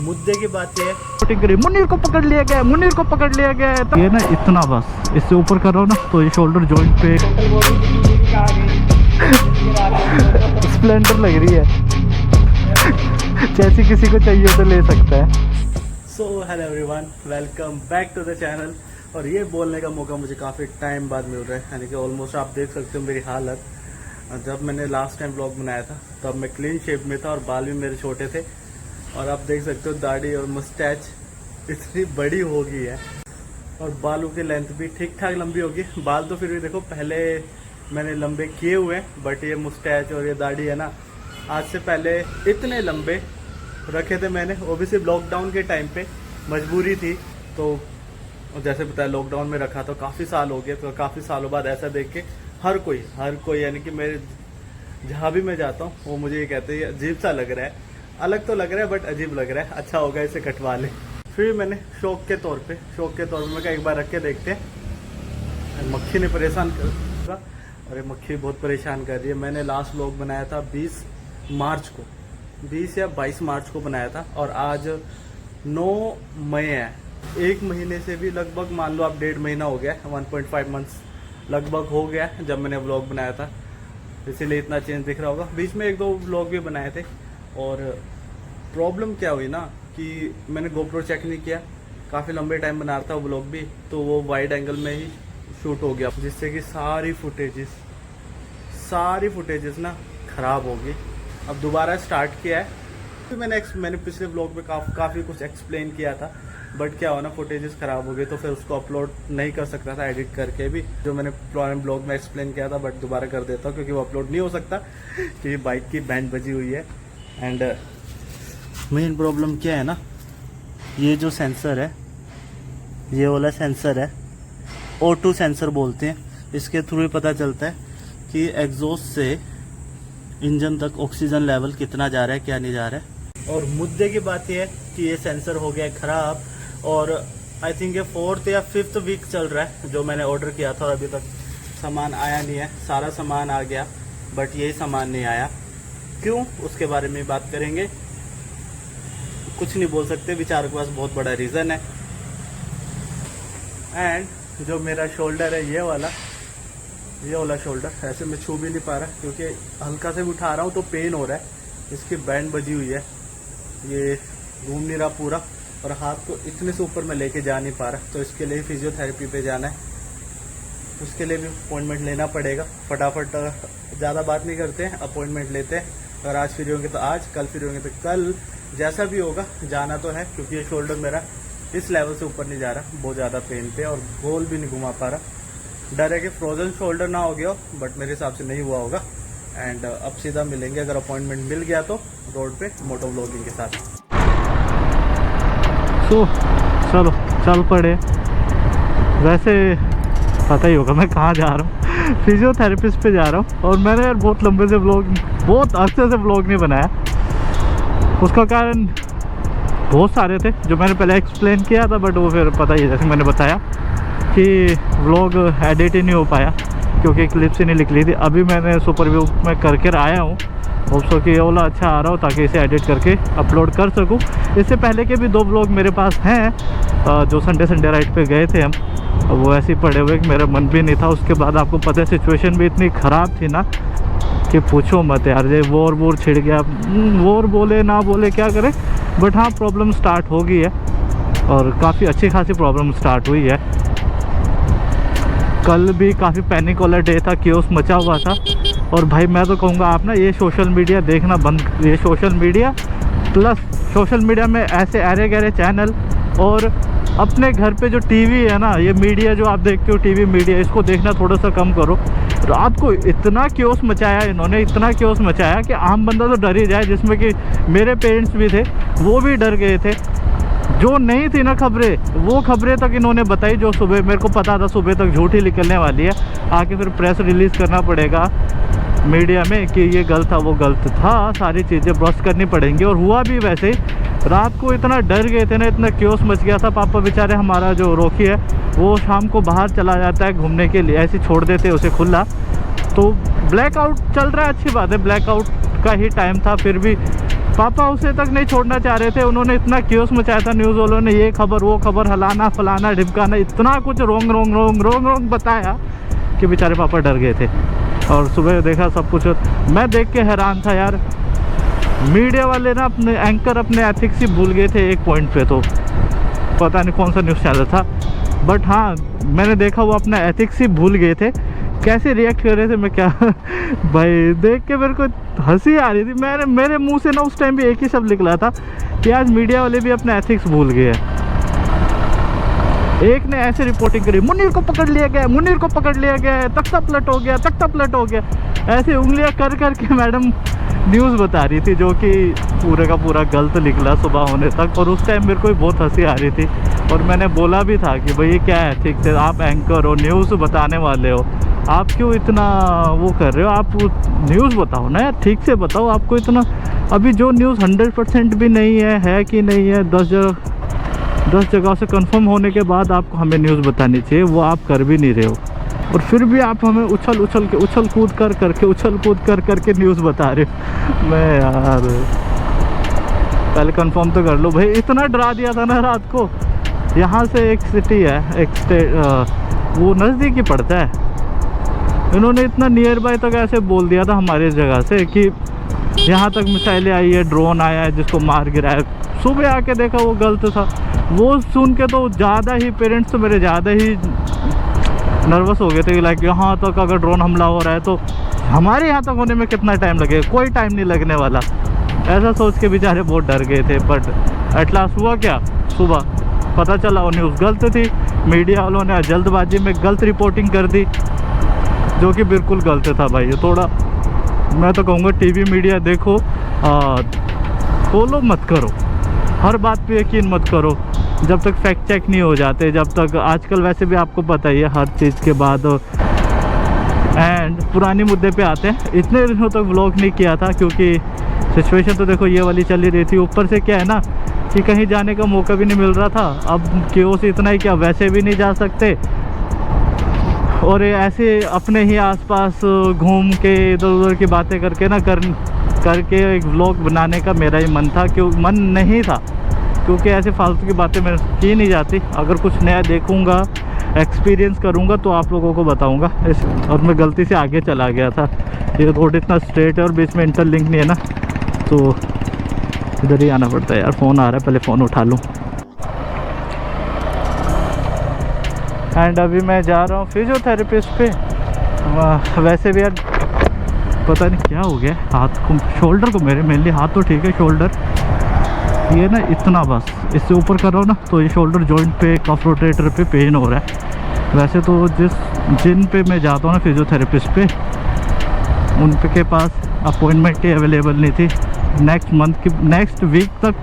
मुद्दे की बात है, मुनीर को पकड़ लिया गया, मुनीर को पकड़ लिया गया है। तो ये ना इतना बस इससे ऊपर करो ना तो ये शोल्डर जॉइंट पे स्प्लेंडर लग रही है। जैसी किसी को चाहिए तो ले सकता है। So hello everyone, welcome back to the channel. और ये बोलने का मौका मुझे काफ़ी टाइम बाद मिल रहा है, यानी कि ऑलमोस्ट आप देख सकते हो मेरी हालत। जब मैंने लास्ट टाइम ब्लॉग बनाया था तब मैं क्लीन शेप में था और बाल भी मेरे छोटे थे, और आप देख सकते हो दाढ़ी और मुस्टैच इतनी बड़ी हो गई है और बालों की लेंथ भी ठीक ठाक लंबी होगी। बाल तो फिर भी देखो पहले मैंने लंबे किए हुए हैं, बट ये मुस्टैच और ये दाढ़ी है ना, आज से पहले इतने लंबे रखे थे मैंने, वो भी सिर्फ लॉकडाउन के टाइम पे, मजबूरी थी। तो जैसे बताया लॉकडाउन में रखा तो काफ़ी साल हो गए, तो काफ़ी सालों बाद ऐसा देख के हर कोई यानी कि मेरे जहाँ भी मैं जाता हूँ वो मुझे ये कहते हैं अजीब सा लग रहा है, अलग तो लग रहा है बट अजीब लग रहा है, अच्छा होगा इसे कटवा ले। फिर मैंने शौक के तौर पे मैं कहा एक बार रख के देखते हैं। मक्खी ने परेशान कर, और ये मक्खी बहुत परेशान कर रही है। मैंने लास्ट व्लॉग बनाया था 20 मार्च को, 20 या 22 मार्च को बनाया था, और आज 9 मई है। एक महीने से भी लगभग मान लो आप 1.5 महीना हो गया, 1.5 मंथ्स लगभग हो गया जब मैंने व्लॉग बनाया था, इसीलिए इतना चेंज दिख रहा होगा। बीच में 1-2 व्लॉग भी बनाए थे, और प्रॉब्लम क्या हुई ना कि मैंने गोप्रो चेक नहीं किया, काफ़ी लंबे टाइम बना रहा था वो व्लॉग भी, तो वो वाइड एंगल में ही शूट हो गया, जिससे कि सारी फुटेजेस ना ख़राब हो गई। अब दोबारा स्टार्ट किया है। तो मैंने पिछले व्लॉग में काफ़ी कुछ एक्सप्लेन किया था, बट क्या हुआ ना, फुटेजेस ख़राब हो गई तो फिर उसको अपलोड नहीं कर सकता था एडिट करके भी, जो मैंने पुराने ब्लॉग में एक्सप्लेन किया था, बट दोबारा कर देता हूँ क्योंकि वो अपलोड नहीं हो सकता क्योंकि बाइक की बैंड बजी हुई है। एंड मेन प्रॉब्लम क्या है ना, ये जो सेंसर है, ये वाला सेंसर है, O2 सेंसर बोलते हैं, इसके थ्रू ही पता चलता है कि एग्जॉस्ट से इंजन तक ऑक्सीजन लेवल कितना जा रहा है, क्या नहीं जा रहा है। और मुद्दे की बात यह है कि ये सेंसर हो गया ख़राब, और आई थिंक ये 4th या 5th वीक चल रहा है जो मैंने ऑर्डर किया था, और अभी तक सामान आया नहीं है। सारा सामान आ गया बट यही सामान नहीं आया, क्यों, उसके बारे में बात करेंगे। कुछ नहीं बोल सकते, बेचारों के पास बहुत बड़ा रीज़न है। एंड जो मेरा शोल्डर है, ये वाला शोल्डर, ऐसे मैं छू भी नहीं पा रहा क्योंकि हल्का से भी उठा रहा हूँ तो पेन हो रहा है। इसकी बैंड बजी हुई है, ये घूम नहीं रहा पूरा, और हाथ को इतने से ऊपर मैं लेके जा नहीं पा रहा, तो इसके लिए फिजियोथेरेपी पे जाना है, उसके लिए भी अपॉइंटमेंट लेना पड़ेगा। फटाफट ज़्यादा बात नहीं करते हैं, अपॉइंटमेंट लेते हैं। अगर आज फ्री होंगे तो आज, कल फ्री होंगे तो कल, जैसा भी होगा जाना तो है, क्योंकि ये शोल्डर मेरा इस लेवल से ऊपर नहीं जा रहा, बहुत ज़्यादा पेन पे, और गोल भी नहीं घुमा पा रहा। डर है कि फ्रोजन शोल्डर ना हो गया हो, बट मेरे हिसाब से नहीं हुआ होगा। एंड अब सीधा मिलेंगे, अगर अपॉइंटमेंट मिल गया तो रोड पे मोटो व्लॉगिंग के साथ। तो चलो चल पड़े। वैसे पता ही होगा मैं कहाँ जा रहा हूँ, फिजियोथेरेपिस्ट पे जा रहा हूँ। और मैंने यार बहुत लंबे से व्लॉग, बहुत अरसे से व्लॉग नहीं बनाया। उसका कारण बहुत सारे थे जो मैंने पहले एक्सप्लेन किया था, बट वो फिर पता ही, जैसे मैंने बताया कि व्लॉग एडिट ही नहीं हो पाया क्योंकि क्लिप्स ही नहीं निकली थी। अभी मैंने सुपर व्यू में करके आया हूँ, होप्सो कि ये वाला अच्छा आ रहा हो ताकि इसे एडिट करके अपलोड कर सकूँ। इससे पहले के भी 2 व्लॉग मेरे पास हैं जो संडे राइड पे गए थे हम, वो ऐसे ही पड़े हुए कि मेरा मन भी नहीं था। उसके बाद आपको पता है सिचुएशन भी इतनी ख़राब थी ना कि पूछो मत यार, ये वोर छिड़ गया। वोर बोले ना बोले क्या करें, बट हाँ प्रॉब्लम स्टार्ट हो गई है, और काफ़ी अच्छी खासी प्रॉब्लम स्टार्ट हुई है। कल भी काफ़ी पैनिक वाला डे था, क्योस मचा हुआ था। और भाई मैं तो कहूँगा आप ना ये सोशल मीडिया देखना बंद, ये social media plus social media में ऐसे अरे गहरे चैनल, और अपने घर पे जो टीवी है ना, ये मीडिया जो आप देखते हो टीवी मीडिया, इसको देखना थोड़ा सा कम करो। रात को इतना क्योस मचाया इन्होंने, इतना क्योस मचाया कि आम बंदा तो डर ही जाए, जिसमें कि मेरे पेरेंट्स भी थे, वो भी डर गए थे। जो नहीं थी ना खबरें, वो खबरें तक इन्होंने बताई जो सुबह मेरे को पता था सुबह तक झूठी निकलने वाली है। आके फिर प्रेस रिलीज़ करना पड़ेगा मीडिया में कि ये गलत था, वो गलत था, सारी चीज़ें ब्रश करनी पड़ेंगी। और हुआ भी वैसे ही, रात को इतना डर गए थे ना, इतना क्योस मच गया था। पापा बेचारे, हमारा जो रोकी है, वो शाम को बाहर चला जाता है घूमने के लिए, ऐसे छोड़ देते उसे खुला। तो ब्लैकआउट चल रहा है, अच्छी बात है, ब्लैकआउट का ही टाइम था, फिर भी पापा उसे तक नहीं छोड़ना चाह रहे थे। उन्होंने इतना क्योस मचाया था न्यूज़ वालों ने, ये खबर वो खबर, हलाना फलाना ढिमकाना, इतना कुछ रोंग बताया कि बेचारे पापा डर गए थे। और सुबह देखा सब कुछ, मैं देख के हैरान था यार। मीडिया वाले ना अपने एंकर अपने एथिक्स ही भूल गए थे एक पॉइंट पे, तो पता नहीं कौन सा न्यूज़ चैनल था, बट हाँ मैंने देखा वो अपना एथिक्स ही भूल गए थे। कैसे रिएक्ट कर रहे थे मैं क्या भाई देख के मेरे को हंसी आ रही थी। मेरे मुंह से ना उस टाइम भी एक ही शब्द निकला था कि आज मीडिया वाले भी अपना एथिक्स भूल गए हैं। एक ने ऐसे रिपोर्टिंग करी, मुनीर को पकड़ लिया गया, मुनीर को पकड़ लिया गया, तख्ता पलट हो गया, तख्ता पलट हो गया, ऐसे उंगलियां कर के मैडम न्यूज़ बता रही थी, जो कि पूरे का पूरा गलत निकला सुबह होने तक। और उस टाइम मेरे को भी बहुत हंसी आ रही थी और मैंने बोला भी था कि भाई क्या है, ठीक से आप एंकर हो, न्यूज़ बताने वाले हो, आप क्यों इतना वो कर रहे हो, आप न्यूज़ बताओ ना यार, ठीक से बताओ। आपको इतना अभी जो न्यूज़ 100% भी नहीं है कि नहीं है, 10 जगह से कंफर्म होने के बाद आपको हमें न्यूज़ बतानी चाहिए, वो आप कर भी नहीं रहे हो। और फिर भी आप हमें उछल कूद करके न्यूज़ बता रहे हो। मैं यार पहले कंफर्म तो कर लो भाई, इतना डरा दिया था ना रात को। यहाँ से एक सिटी है, एक स्टेट, वो नज़दीक ही पड़ता है, इन्होंने इतना नियर बाय तक ऐसे बोल दिया था हमारे जगह से कि यहाँ तक मिसाइलें आई है, ड्रोन आया है जिसको मार गिराया। सुबह आके देखा वो गलत था। वो सुन के तो ज़्यादा ही पेरेंट्स तो मेरे ज़्यादा ही नर्वस हो गए थे, लाइक यहाँ तक अगर ड्रोन हमला हो रहा है तो हमारे यहाँ तक होने में कितना टाइम लगेगा, कोई टाइम नहीं लगने वाला, ऐसा सोच के बेचारे बहुत डर गए थे। बट एट लास्ट हुआ क्या, सुबह पता चला वो न्यूज़ गलत थी। मीडिया वालों ने जल्दबाजी में गलत रिपोर्टिंग कर दी, जो कि बिल्कुल गलत था भाई। ये थोड़ा मैं तो कहूँगा टीवी मीडिया देखो, फॉलो मत करो, हर बात पे यकीन मत करो जब तक फैक्ट चेक नहीं हो जाते, जब तक आजकल वैसे भी आपको पता ही है हर चीज़ के बाद। एंड पुरानी मुद्दे पे आते हैं, इतने दिनों तक व्लॉग नहीं किया था क्योंकि सिचुएशन तो देखो ये वाली चली रही थी, ऊपर से क्या है ना कि कहीं जाने का मौका भी नहीं मिल रहा था। अब क्यों इतना ही क्या, वैसे भी नहीं जा सकते, और ऐसे अपने ही आसपास घूम के इधर उधर की बातें करके ना करके एक व्लॉग बनाने का मेरा ही मन नहीं था, क्योंकि ऐसे फालतू की बातें मेरे की नहीं जाती। अगर कुछ नया देखूंगा, एक्सपीरियंस करूंगा तो आप लोगों को बताऊंगा। और मैं गलती से आगे चला गया था, ये रोड इतना स्ट्रेट है और बीच में इंटरलिंक नहीं है ना, तो इधर ही आना पड़ता है। यार फ़ोन आ रहा है, पहले फ़ोन उठा लूँ। एंड अभी मैं जा रहा हूँ फिजियोथेरेपिस्ट पे। वैसे भी यार पता नहीं क्या हो गया हाथ को, शोल्डर को, मेरे मेनली हाथ तो ठीक है, शोल्डर ये ना इतना बस इससे ऊपर करो ना तो ये शोल्डर जॉइंट पे, कफ रोटेटर पे पेन हो रहा है। वैसे तो जिन पे मैं जाता हूँ ना फिजियोथेरेपिस्ट पे, उन पे के पास अपॉइंटमेंट ही अवेलेबल नहीं थी। नेक्स्ट वीक तक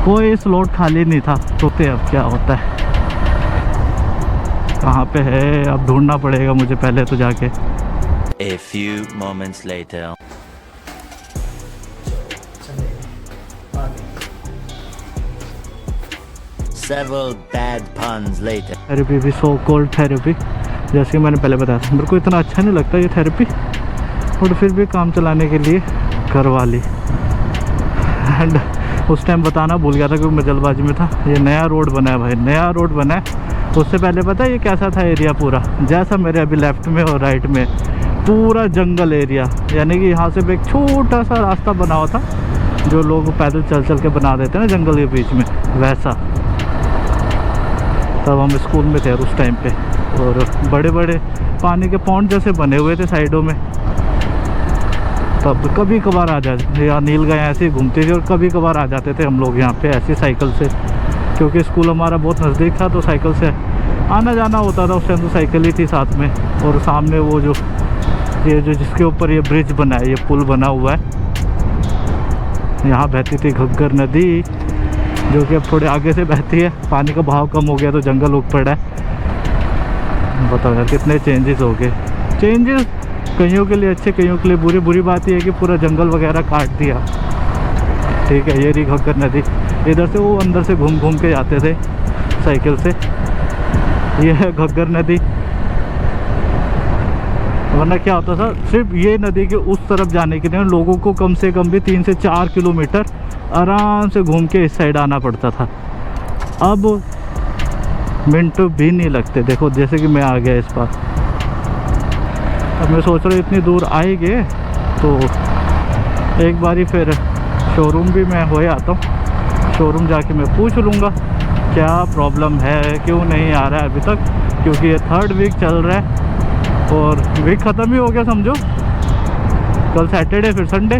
कोई स्लॉट खाली नहीं था। तो अब क्या होता है, कहाँ पे है, अब ढूंढना पड़ेगा मुझे पहले तो जाके। A few moments later. Several bad puns later. Therapy भी, सो कॉल्ड थेरेपी, जैसे कि मैंने पहले बताया था, मेरे को इतना अच्छा नहीं लगता ये थेरेपी, और फिर भी काम चलाने के लिए करवा ली। एंड उस टाइम बताना भूल गया था क्योंकि मैं जल्दबाजी में था। ये नया रोड बना है भाई, नया रोड बना है। उससे पहले पता है ये कैसा था एरिया, पूरा जैसा मेरे अभी लेफ्ट में और राइट में पूरा जंगल एरिया, यानी कि यहाँ से भी एक छोटा सा रास्ता बना हुआ था जो लोग पैदल चल के बना देते हैं ना जंगल के बीच में, वैसा। तब हम स्कूल में थे उस टाइम पे, और बड़े बड़े पानी के पॉन्ड जैसे बने हुए थे साइडों में। तब कभी कभार आ जाते, या नील गाय ऐसे ही घूमती थी, और कभी कभार आ जाते थे हम लोग यहाँ पे ऐसी साइकिल से, क्योंकि स्कूल हमारा बहुत नज़दीक था तो साइकिल से आना जाना होता था। उस टाइम तो साइकिल ही थी साथ में। और सामने वो जो जिसके ऊपर ये ब्रिज बना है, ये पुल बना हुआ है, यहाँ बहती थी घग्गर नदी, जो कि अब थोड़े आगे से बहती है। पानी का बहाव कम हो गया तो जंगल उग पड़ा है। बताओ यार कितने चेंजेस हो गए। चेंजेस कईयों के लिए अच्छे, कईयों के लिए बुरी बात यह है कि पूरा जंगल वगैरह काट दिया। ठीक है, ये रही घग्गर नदी, इधर से वो अंदर से घूम के जाते थे साइकिल से। ये है घग्गर नदी, वरना क्या होता था, सिर्फ ये नदी के उस तरफ जाने के लिए लोगों को कम से कम भी 3 से 4 किलोमीटर आराम से घूम के इस साइड आना पड़ता था। अब मिनट भी नहीं लगते। देखो जैसे कि मैं आ गया इस पार। अब मैं सोच रहा हूँ इतनी दूर आएंगे तो एक बारी फिर शोरूम भी मैं हो आता हूँ। शोरूम जाके मैं पूछ लूँगा क्या प्रॉब्लम है, क्यों नहीं आ रहा है अभी तक, क्योंकि ये 3rd वीक चल रहा है और वीक ख़त्म ही हो गया समझो। कल सैटरडे फिर संडे।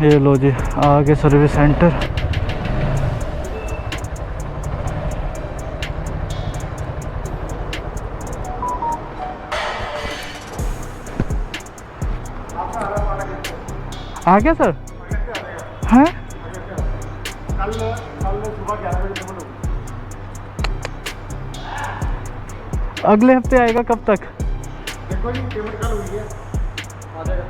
ये लो जी आगे सर्विस सेंटर। आ गया सर? हैं? कल सुबह 11 बजे अगले हफ्ते आएगा? कब तक? देखो जी पेमेंट कल हुई है, आ जाएगा।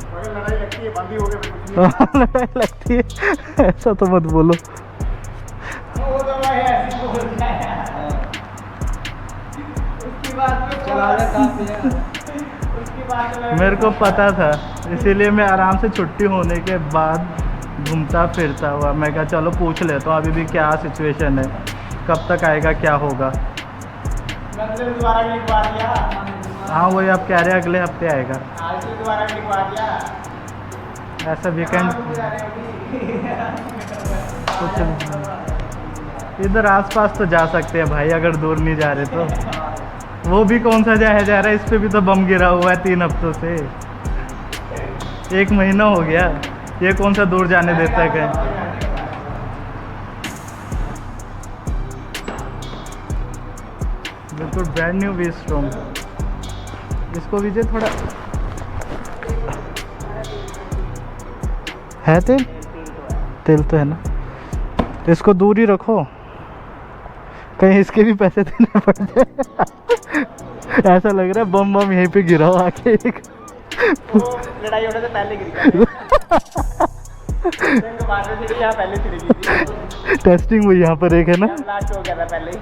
अगर लड़ाई लगती है बंद ही हो गया फिर कुछ नहीं। लड़ाई लगती है ऐसा तो मत बोलो। वो तो भाई ऐसी बोलता है। उसकी बात पे चला जाता है। मेरे को पता था, इसीलिए मैं आराम से छुट्टी होने के बाद घूमता फिरता हुआ मैं कहा चलो पूछ लेता हूँ अभी भी क्या सिचुएशन है, कब तक आएगा, क्या होगा। दोबारा लिखवा दिया। हाँ वही आप कह रहे हैं अगले हफ्ते आएगा। आज से दोबारा लिखवा दिया। ऐसा वीकेंड कुछ इधर आसपास तो जा सकते हैं भाई, अगर दूर नहीं जा रहे तो। वो भी कौन सा जाया जा रहा है, इस पे भी तो बम गिरा हुआ है 3 हफ्तों से। 1 महीना हो गया, ये कौन सा दूर जाने देता है कहीं। बिल्कुल ब्रांड न्यू वी स्ट्रॉम। इसको विजय थोड़ा है तेल, तेल तो है ना, इसको दूर ही रखो, कहीं इसके भी पैसे देने पड़ जाए। ऐसा लग रहा है बम बम यहीं पे गिरा हो आके एक। लड़ाई होने से पहले गिर गया। यहाँ पहले थी। टेस्टिंग हुई यहाँ पर एक है ना। ब्लास्ट हो गया था पहले ही।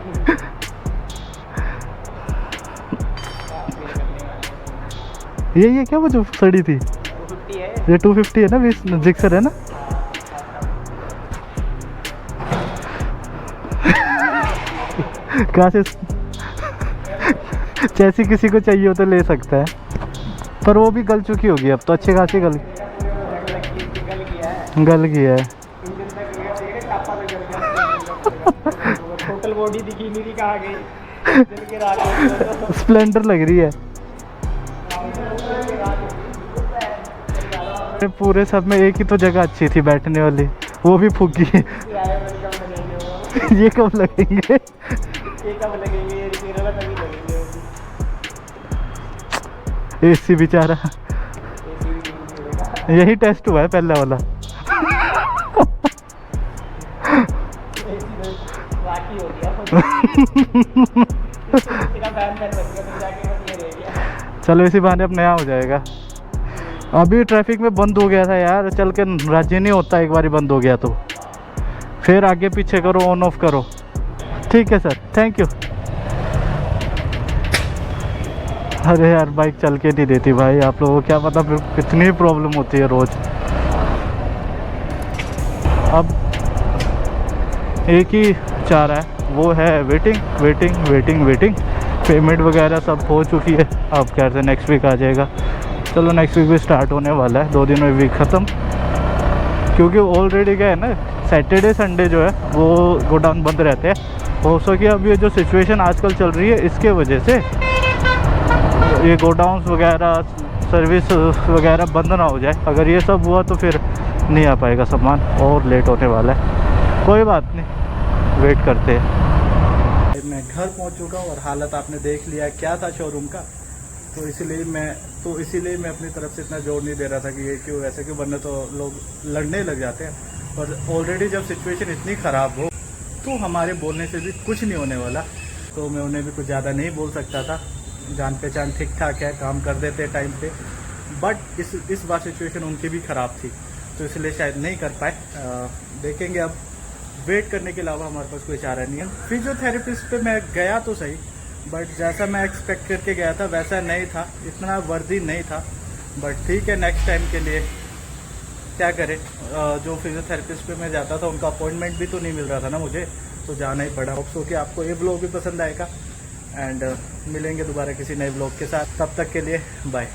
ये क्या वो जो सड़ी थी? 250 है। ये 250 है ना, जिक्सर है ना। कहाँ से जैसी किसी को चाहिए हो तो ले सकता है, पर वो भी गल चुकी होगी अब तो, अच्छी खासी गल गया है। टोटल बॉडी दिखी नहीं थी कहाँ गई। स्प्लेंडर लग रही है। पूरे सब में एक ही तो जगह अच्छी थी बैठने वाली, वो भी फूक गई। ये कब लगेंगे? एसी बेचारा, यही टेस्ट हुआ है पहला वाला। चलो इसी बहाने अब नया हो जाएगा। अभी ट्रैफिक में बंद हो गया था यार, चल के राज्य नहीं होता, एक बारी बंद हो गया तो फिर आगे पीछे करो, ऑन ऑफ करो। ठीक है सर, थैंक यू। अरे यार बाइक चल के नहीं देती भाई, आप लोगों को क्या पता कितनी प्रॉब्लम होती है रोज़। अब एक ही चाह रहा है, वो है waiting waiting waiting waiting. Payment वगैरह सब हो चुकी है, अब कह रहे हैं नेक्स्ट वीक आ जाएगा। चलो नेक्स्ट वीक भी स्टार्ट होने वाला है, 2 दिन में वीक ख़त्म, क्योंकि ऑलरेडी क्या है ना, सैटरडे संडे जो है वो गोडाउन बंद रहते हैं। हो सके अब ये जो सिचुएशन आजकल चल रही है इसके वजह से ये गोडाउन्स वगैरह सर्विस वगैरह बंद ना हो जाए। अगर ये सब हुआ तो फिर नहीं आ पाएगा सामान, और लेट होने वाला है। कोई बात नहीं, वेट करते हैं। मैं घर पहुंच चुका हूँ और हालत आपने देख लिया क्या था शोरूम का, तो इसीलिए मैं अपनी तरफ से इतना जोर नहीं दे रहा था कि ये क्यों ऐसे क्यों, बनने तो लोग लड़ने लग जाते हैं। और ऑलरेडी जब सिचुएशन इतनी ख़राब हो तो हमारे बोलने से भी कुछ नहीं होने वाला, तो मैं उन्हें भी कुछ ज़्यादा नहीं बोल सकता था। जान पहचान ठीक ठाक है, काम कर देते टाइम पे, बट इस बार सिचुएशन उनकी भी ख़राब थी, तो इसलिए शायद नहीं कर पाए। देखेंगे अब वेट करने के अलावा हमारे पास कोई चारा नहीं है। फिजियोथेरेपिस्ट पे मैं गया तो सही, बट जैसा मैं एक्सपेक्ट करके गया था वैसा नहीं था, इतना वर्दी नहीं था। बट ठीक है, नेक्स्ट टाइम के लिए क्या करें। जो फिजियोथेरेपिस्ट पे मैं जाता था उनका अपॉइंटमेंट भी तो नहीं मिल रहा था ना मुझे, तो जाना ही पड़ा। होप सो कि आपको ये ब्लॉग भी पसंद आएगा एंड मिलेंगे दोबारा किसी नए ब्लॉग के साथ। तब तक के लिए बाय।